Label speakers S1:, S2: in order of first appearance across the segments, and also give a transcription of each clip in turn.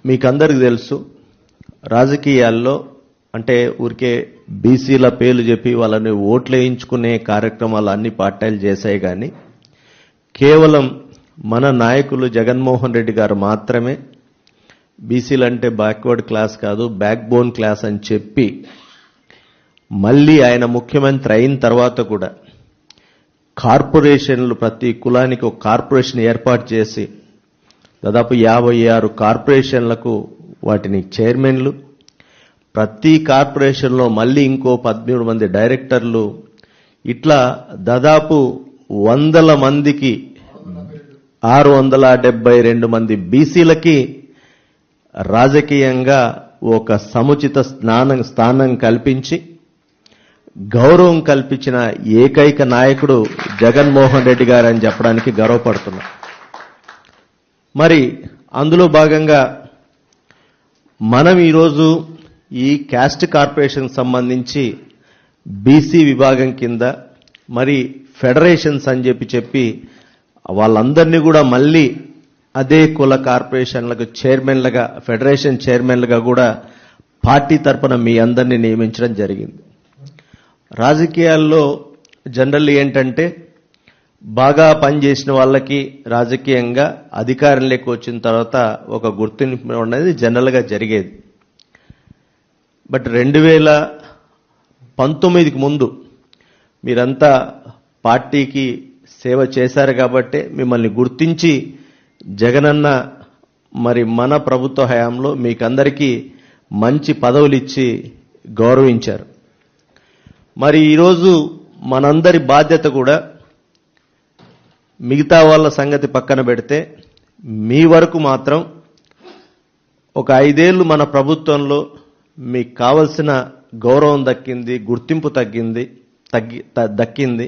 S1: మీకందరికీ తెలుసు రాజకీయాల్లో అంటే ఊరికే బీసీల పేర్లు చెప్పి వాళ్ళని ఓట్లు వేయించుకునే కార్యక్రమాలు అన్ని పార్టీలు చేశాయి కానీ కేవలం మన నాయకులు జగన్మోహన్ రెడ్డి గారు మాత్రమే బీసీలు అంటే బ్యాక్వర్డ్ క్లాస్ కాదు బ్యాక్ బోన్ క్లాస్ అని చెప్పి మళ్ళీ ఆయన ముఖ్యమంత్రి అయిన తర్వాత కూడా కార్పొరేషన్లు ప్రతి కులానికి ఒక కార్పొరేషన్ ఏర్పాటు చేసి దాదాపు 56 కార్పొరేషన్లకు వాటిని చైర్మన్లు, ప్రతి కార్పొరేషన్లో మళ్ళీ ఇంకో 13 మంది డైరెక్టర్లు, ఇట్లా దాదాపు 100 మందికి 672 మంది బీసీలకి రాజకీయంగా ఒక సముచిత స్థానం కల్పించి గౌరవం కల్పించిన ఏకైక నాయకుడు జగన్మోహన్ రెడ్డి గారు అని చెప్పడానికి గర్వపడుతున్నా. మరి అందులో భాగంగా మనం ఈరోజు ఈ క్యాస్ట్ కార్పొరేషన్ సంబంధించి బీసీ విభాగం కింద మరి ఫెడరేషన్స్ అని చెప్పి వాళ్ళందరినీ కూడా మళ్ళీ అదే కుల కార్పొరేషన్లకు చైర్మన్లుగా ఫెడరేషన్ చైర్మన్లుగా కూడా పార్టీ తరపున మీ అందరినీ నియమించడం జరిగింది. రాజకీయాల్లో జనరల్ ఏంటంటే బాగా పనిచేసిన వాళ్ళకి రాజకీయంగా అధికారంలోకి వచ్చిన తర్వాత ఒక గుర్తింపు అనేది జనరల్గా జరిగేది. బట్ 2019కి ముందు మీరంతా పార్టీకి సేవ చేశారు కాబట్టి మిమ్మల్ని గుర్తించి జగనన్న మరి మన ప్రభుత్వ హయాంలో మీకందరికీ మంచి పదవులు ఇచ్చి గౌరవించారు. మరి ఈరోజు మనందరి బాధ్యత కూడా మిగతా వాళ్ళ సంగతి పక్కన పెడితే మీ వరకు మాత్రం ఒక 5 ఏళ్లు మన ప్రభుత్వంలో మీకు కావలసిన గౌరవం దక్కింది, గుర్తింపు దక్కింది.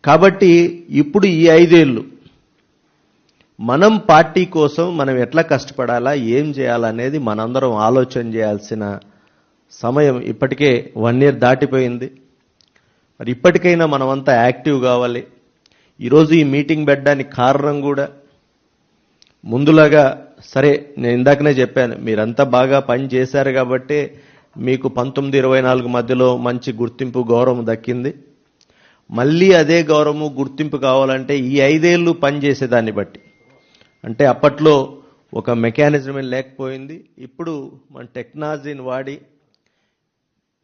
S1: కాబట్టి ఇప్పుడు ఈ 5 ఏళ్లు మనం పార్టీ కోసం మనం ఎట్లా కష్టపడాలా, ఏం చేయాలనేది మనందరం ఆలోచన చేయాల్సిన సమయం ఇప్పటికే 1 ఇయర్ దాటిపోయింది. మరి ఇప్పటికైనా మనమంతా యాక్టివ్ కావాలి. ఈరోజు ఈ మీటింగ్ పెట్టడానికి కారణం కూడా ముందులాగా సరే నేను ఇందాకనే చెప్పాను మీరంతా బాగా పని చేశారు కాబట్టి మీకు 19-24 మధ్యలో మంచి గుర్తింపు గౌరవం దక్కింది. మళ్ళీ అదే గౌరవము గుర్తింపు కావాలంటే ఈ 5 ఏళ్లు పని చేసేదాన్ని బట్టి అంటే అప్పట్లో ఒక మెకానిజం లేకపోయింది. ఇప్పుడు మన టెక్నాలజీని వాడి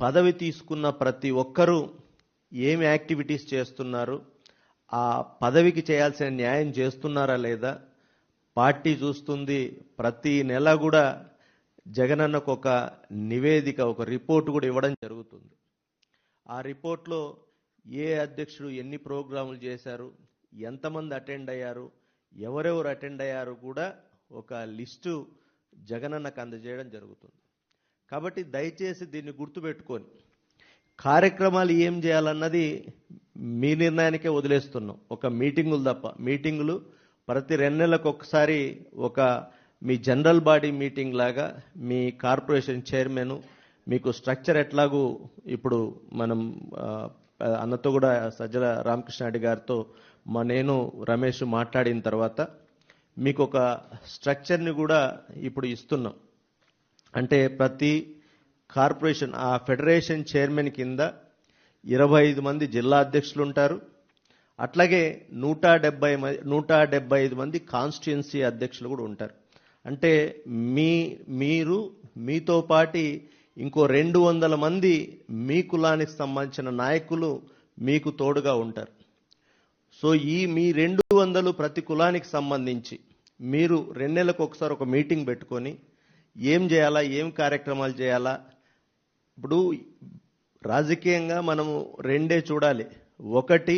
S1: పదవి తీసుకున్న ప్రతి ఒక్కరూ ఏం యాక్టివిటీస్ చేస్తున్నారు, ఆ పదవికి చేయాల్సిన న్యాయం చేస్తున్నారా లేదా పార్టీ చూస్తుంది. ప్రతి నెల కూడా జగనన్నకు ఒక నివేదిక, ఒక రిపోర్ట్ కూడా ఇవ్వడం జరుగుతుంది. ఆ రిపోర్ట్లో ఏ అధ్యక్షుడు ఎన్ని ప్రోగ్రాములు చేశారు, ఎంతమంది అటెండ్ అయ్యారు, ఎవరెవరు అటెండ్ అయ్యారు కూడా ఒక లిస్టు జగనన్నకు అందజేయడం జరుగుతుంది. కాబట్టి దయచేసి దీన్ని గుర్తుపెట్టుకొని కార్యక్రమాలు ఏం చేయాలన్నది మీ నిర్ణయానికే వదిలేస్తున్నాం. ఒక మీటింగులు తప్ప మీటింగులు ప్రతి 2 నెలలకు ఒకసారి ఒక మీ జనరల్ బాడీ మీటింగ్ లాగా మీ కార్పొరేషన్ చైర్మన్ మీకు స్ట్రక్చర్ ఎట్లాగూ ఇప్పుడు మనం అన్నతో కూడా సజ్జల రామకృష్ణారెడ్డి గారితో నేను రమేష్ మాట్లాడిన తర్వాత మీకు ఒక స్ట్రక్చర్ని కూడా ఇప్పుడు ఇస్తున్నాం. అంటే ప్రతి కార్పొరేషన్ ఆ ఫెడరేషన్ చైర్మన్ కింద 25 మంది జిల్లా అధ్యక్షులు ఉంటారు. అట్లాగే 175 మంది కాన్స్టిట్యుయెన్సీ అధ్యక్షులు కూడా ఉంటారు. అంటే మీరు మీతో పాటి ఇంకో 200 మంది మీ కులానికి సంబంధించిన నాయకులు మీకు తోడుగా ఉంటారు. సో ఈ మీ 200 ప్రతి కులానికి సంబంధించి మీరు 2 నెలలకు ఒకసారి ఒక మీటింగ్ పెట్టుకొని ఏం చేయాలా, ఏం కార్యక్రమాలు చేయాలా. ఇప్పుడు రాజకీయంగా మనము 2 చూడాలి. ఒకటి,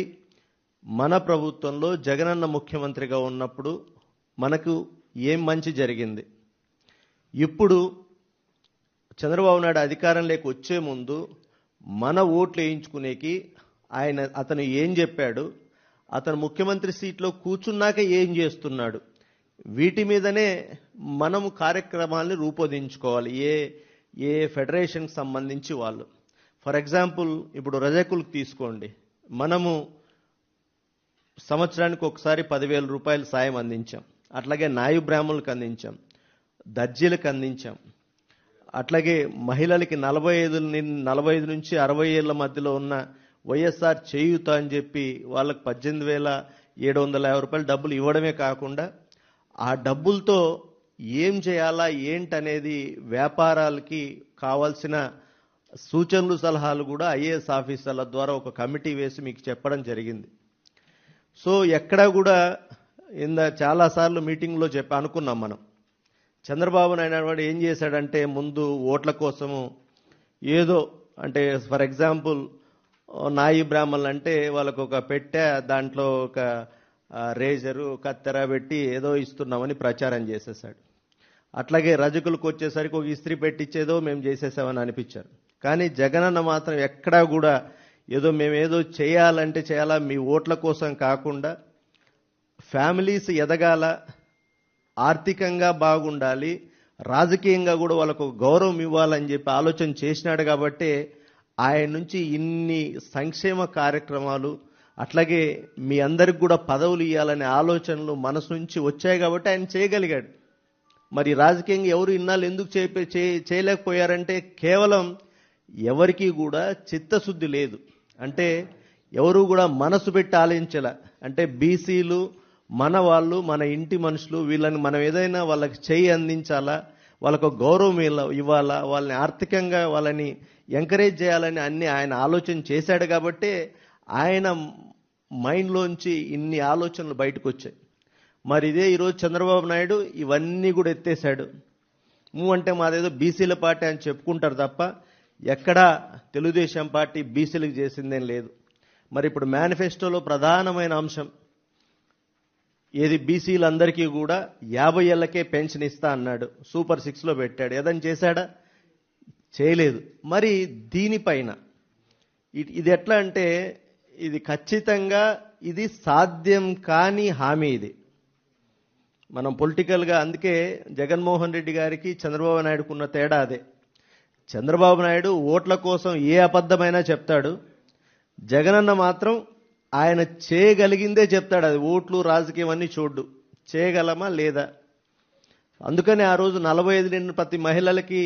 S1: మన ప్రభుత్వంలో జగనన్న ముఖ్యమంత్రిగా ఉన్నప్పుడు మనకు ఏం మంచి జరిగింది. ఇప్పుడు చంద్రబాబు నాయుడు అధికారంలోకి వచ్చే ముందు మన ఓట్లు వేయించుకునేకి అతను ఏం చెప్పాడు, అతను ముఖ్యమంత్రి సీట్లో కూర్చున్నాక ఏం చేస్తున్నాడు, వీటి మీదనే మనము కార్యక్రమాలను రూపొందించుకోవాలి. ఏ ఫెడరేషన్కి సంబంధించి వాళ్ళు. ఫర్ ఎగ్జాంపుల్ ఇప్పుడు రజకులకు తీసుకోండి, మనము సంవత్సరానికి ఒకసారి 10,000 రూపాయలు సాయం అందించాం. అట్లాగే నాయు బ్రాహ్మణులకు అందించాం, దర్జీలకు అందించాం. అట్లాగే మహిళలకి 45 నుంచి 60 ఏళ్ల మధ్యలో ఉన్న వైఎస్ఆర్ చేయూత అని చెప్పి వాళ్ళకి 18,750 రూపాయలు డబ్బులు ఇవ్వడమే కాకుండా ఆ డబ్బులతో ఏం చేయాలా ఏంటనేది వ్యాపారాలకి కావాల్సిన సూచనలు సలహాలు కూడా ఐఏఎస్ ఆఫీసర్ల ద్వారా ఒక కమిటీ వేసి మీకు చెప్పడం జరిగింది. సో ఎక్కడా కూడా చాలాసార్లు మీటింగ్లో అనుకున్నాం మనం, చంద్రబాబు నాయుడు వాడు ఏం చేశాడంటే ముందు ఓట్ల కోసము ఏదో అంటే ఫర్ ఎగ్జాంపుల్ నాయి బ్రాహ్మణులు అంటే వాళ్ళకు ఒక పెట్టె, దాంట్లో ఒక రేజరు కత్తెర పెట్టి ఏదో ఇస్తున్నామని ప్రచారం చేసేసాడు. అట్లాగే రజకులకు వచ్చేసరికి ఒక ఇస్త్రీ పెట్టించేదో మేము చేసేసామని అనిపించారు. కానీ జగనన్న మాత్రం ఎక్కడా కూడా మేమేదో చేయాలంటే చేయాలా, మీ ఓట్ల కోసం కాకుండా ఫ్యామిలీస్ ఎదగాల, ఆర్థికంగా బాగుండాలి, రాజకీయంగా కూడా వాళ్ళకు గౌరవం ఇవ్వాలని చెప్పి ఆలోచన చేసినాడు. కాబట్టి ఆయన నుంచి ఇన్ని సంక్షేమ కార్యక్రమాలు అట్లాగే మీ అందరికి కూడా పదవులు ఇవ్వాలనే ఆలోచనలు మనసు నుంచి వచ్చాయి కాబట్టి ఆయన చేయగలిగాడు. మరి రాజకీయంగా ఎవరు ఇన్నాళ్ళు ఎందుకు చేయలేకపోయారంటే కేవలం ఎవరికి కూడా చిత్తశుద్ధి లేదు. అంటే ఎవరు కూడా మనసు పెట్టి ఆలోచించాల. అంటే బీసీలు మన వాళ్ళు, మన ఇంటి మనుషులు, వీళ్ళని మనం ఏదైనా వాళ్ళకి చేయి అందించాలా, వాళ్ళకు గౌరవం ఇవ్వాలా, వాళ్ళని ఆర్థికంగా వాళ్ళని ఎంకరేజ్ చేయాలని అన్ని ఆయన ఆలోచన చేశాడు. కాబట్టి ఆయన మైండ్లోంచి ఇన్ని ఆలోచనలు బయటకు వచ్చాయి. మరి ఇదే ఈరోజు చంద్రబాబు నాయుడు ఇవన్నీ కూడా ఎత్తేశాడు. అంటే మాదేదో బీసీల పార్టీ అని చెప్పుకుంటారు తప్ప ఎక్కడా తెలుగుదేశం పార్టీ బీసీలకు చేసిందేం లేదు. మరి ఇప్పుడు మేనిఫెస్టోలో ప్రధానమైన అంశం ఏది, బీసీలందరికీ కూడా 50 ఏళ్లకే పెన్షన్ ఇస్తా అన్నాడు, సూపర్ 6లో పెట్టాడు. ఏదని చేశాడా? చేయలేదు. మరి దీనిపైన ఇది ఎట్లా అంటే ఇది ఖచ్చితంగా ఇది సాధ్యం కాని హామీ. ఇది మనం పొలిటికల్గా, అందుకే జగన్మోహన్ రెడ్డి గారికి చంద్రబాబు నాయుడుకున్న తేడా అదే. చంద్రబాబు నాయుడు ఓట్ల కోసం ఏ అబద్ధమైనా చెప్తాడు, జగనన్న మాత్రం ఆయన చేయగలిగిందే చెప్తాడు. అది ఓట్లు రాజకీయం అన్ని చూడ్డు, చేయగలమా లేదా. అందుకని ఆ రోజు 45 నిండిన ప్రతి మహిళలకి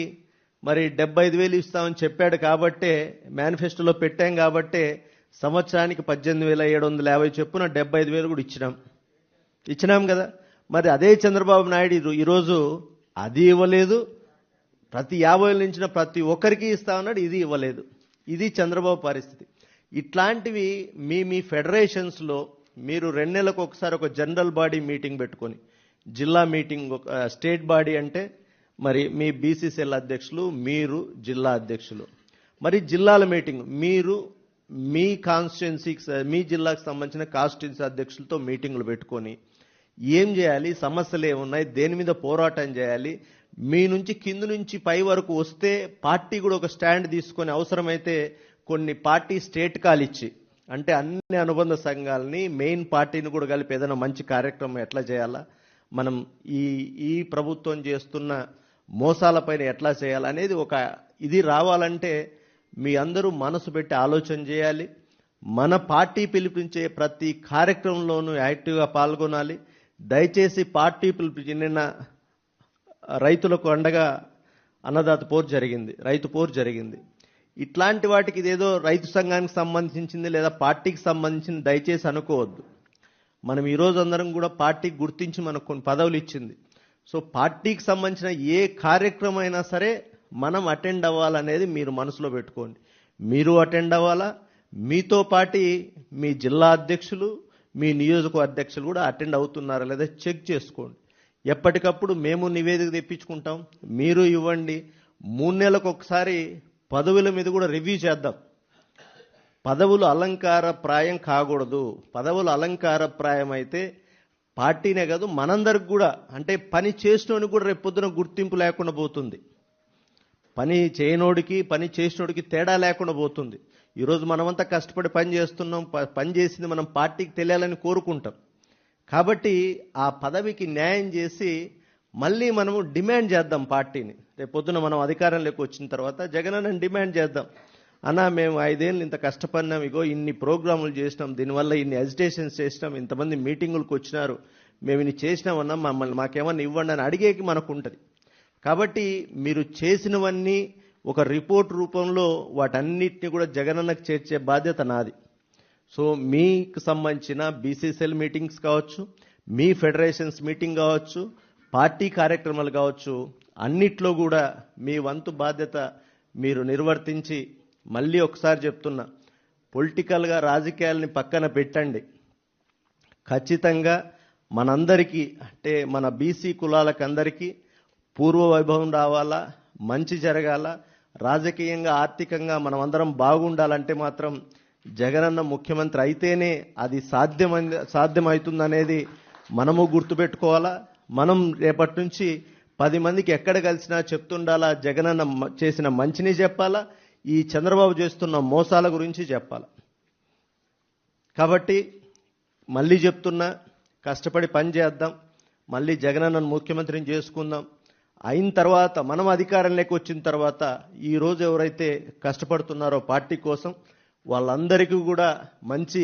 S1: మరి 75,000 ఇస్తామని చెప్పాడు. కాబట్టే మేనిఫెస్టోలో పెట్టాం. కాబట్టే సంవత్సరానికి 18,750 చొప్పున 75,000 కూడా ఇచ్చినాం కదా. మరి అదే చంద్రబాబు నాయుడు ఈరోజు అది ఇవ్వలేదు, ప్రతి 50,000 నుంచి ప్రతి ఒక్కరికి ఇస్తా ఉన్నాడు, ఇది ఇవ్వలేదు. ఇది చంద్రబాబు పరిస్థితి. ఇట్లాంటివి మీ ఫెడరేషన్స్లో మీరు 2 నెలలకు ఒకసారి ఒక జనరల్ బాడీ మీటింగ్ పెట్టుకొని, జిల్లా మీటింగ్, స్టేట్ బాడీ అంటే మరి మీ బీసీసీఎల్ అధ్యక్షులు, మీరు జిల్లా అధ్యక్షులు, మరి జిల్లాల మీటింగ్ మీరు మీ కాన్స్టిట్యున్సీకి, మీ జిల్లాకు సంబంధించిన కాన్స్టిట్యున్సీ అధ్యక్షులతో మీటింగులు పెట్టుకొని ఏం చేయాలి, సమస్యలు ఏమున్నాయి, దేని మీద పోరాటం చేయాలి, మీ నుంచి కింద నుంచి పై వరకు వస్తే పార్టీ కూడా ఒక స్టాండ్ తీసుకొని అవసరమైతే కొన్ని పార్టీ స్టేట్ కాల్ ఇచ్చి, అంటే అన్ని అనుబంధ సంఘాలని మెయిన్ పార్టీని కూడా కలిపి ఏదైనా మంచి కార్యక్రమం ఎట్లా చేయాలా, మనం ఈ ప్రభుత్వం చేస్తున్న మోసాలపైన ఎట్లా చేయాలనేది ఒక ఇది రావాలంటే మీ అందరూ మనసు పెట్టి ఆలోచన చేయాలి. మన పార్టీ పిలిపించే ప్రతి కార్యక్రమంలోనూ యాక్టివ్గా పాల్గొనాలి. దయచేసి పార్టీ పిలిపించి, నిన్న రైతులకు అండగా అన్నదాత పోరు జరిగింది, రైతు పోరు జరిగింది. ఇట్లాంటి వాటికి ఇదేదో రైతు సంఘానికి సంబంధించింది లేదా పార్టీకి సంబంధించింది దయచేసి అనుకోవద్దు. మనం ఈరోజు అందరం కూడా పార్టీకి గుర్తించి మనకు కొన్ని పదవులు ఇచ్చింది. సో పార్టీకి సంబంధించిన ఏ కార్యక్రమం అయినా సరే మనం అటెండ్ అవ్వాలనేది మీరు మనసులో పెట్టుకోండి. మీరు అటెండ్ అవ్వాలా, మీతో పాటు మీ జిల్లా అధ్యక్షులు, మీ నియోజకవర్గ అధ్యక్షులు కూడా అటెండ్ అవుతున్నారా లేదా చెక్ చేసుకోండి. ఎప్పటికప్పుడు మేము నివేదిక తెప్పించుకుంటాం, మీరు ఇవ్వండి. 3 నెలలకు ఒకసారి పదవుల మీద కూడా రివ్యూ చేద్దాం. పదవులు అలంకారప్రాయం కాకూడదు. పదవులు అలంకారప్రాయం అయితే పార్టీనే కాదు మనందరికి కూడా, అంటే పని చేసినోడికి కూడా రేపు పొద్దున గుర్తింపు లేకుండా పోతుంది. పని చేయనోడికి పని చేసినోడికి తేడా లేకుండా పోతుంది. ఈరోజు మనమంతా కష్టపడి పని చేస్తున్నాం, పని చేసింది మనం పార్టీకి తెలియాలని కోరుకుంటాం. కాబట్టి ఆ పదవికి న్యాయం చేసి మళ్ళీ మనము డిమాండ్ చేద్దాం పార్టీని. రేపు పొద్దున మనం అధికారంలోకి వచ్చిన తర్వాత జగనన్నని డిమాండ్ చేద్దాం, అన్నా మేము 5 ఏళ్ళు ఇంత కష్టపడినాం, ఇగో ఇన్ని ప్రోగ్రాములు చేసినాం, దీనివల్ల ఇన్ని అజిటేషన్స్ చేసినాం, ఇంతమంది మీటింగులకు వచ్చినారు, మేము ఇన్ని చేసినామన్నా మమ్మల్ని మాకేమన్నా ఇవ్వండి అని అడిగేకి మనకు ఉంటుంది. కాబట్టి మీరు చేసినవన్నీ ఒక రిపోర్ట్ రూపంలో వాటన్నిటిని కూడా జగనన్నకు చేర్చే బాధ్యత నాది. సో మీకు సంబంధించిన బీసీసీఎల్ మీటింగ్స్ కావచ్చు, మీ ఫెడరేషన్స్ మీటింగ్ కావచ్చు, పార్టీ కార్యక్రమాలు కావచ్చు, అన్నిట్లో కూడా మీ వంతు బాధ్యత మీరు నిర్వర్తించి, మళ్ళీ ఒకసారి చెప్తున్నా, పొలిటికల్గా రాజకీయాలని పక్కన పెట్టండి. ఖచ్చితంగా మనందరికీ అంటే మన బీసీ కులాలకందరికీ పూర్వ వైభవం రావాలా, మంచి జరగాల, రాజకీయంగా ఆర్థికంగా మనం అందరం బాగుండాలంటే మాత్రం జగనన్న ముఖ్యమంత్రి అయితేనే అది సాధ్యమవుతుందనేది మనము గుర్తుపెట్టుకోవాలా. మనం రేపటి నుంచి 10 మందికి ఎక్కడ కలిసినా చెప్తుండాలా, జగనన్న చేసిన మంచిని చెప్పాలా, ఈ చంద్రబాబు చేస్తున్న మోసాల గురించి చెప్పాలా. కాబట్టి మళ్ళీ చెప్తున్నా, కష్టపడి పని చేద్దాం, మళ్ళీ జగనన్నను ముఖ్యమంత్రిని చేసుకుందాం. అయిన తర్వాత మనం అధికారంలోకి వచ్చిన తర్వాత ఈ రోజు ఎవరైతే కష్టపడుతున్నారో పార్టీ కోసం వాళ్ళందరికీ కూడా మంచి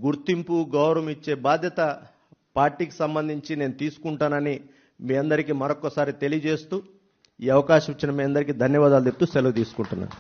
S1: గుర్తింపు, గౌరవం ఇచ్చే బాధ్యత పార్టీకి సంబంధించి నేను తీసుకుంటానని మీ అందరికీ మరొకసారి తెలియజేస్తూ, ఈ అవకాశం ఇచ్చిన మీ అందరికీ ధన్యవాదాలు చెప్తూ సెలవు తీసుకుంటున్నాను.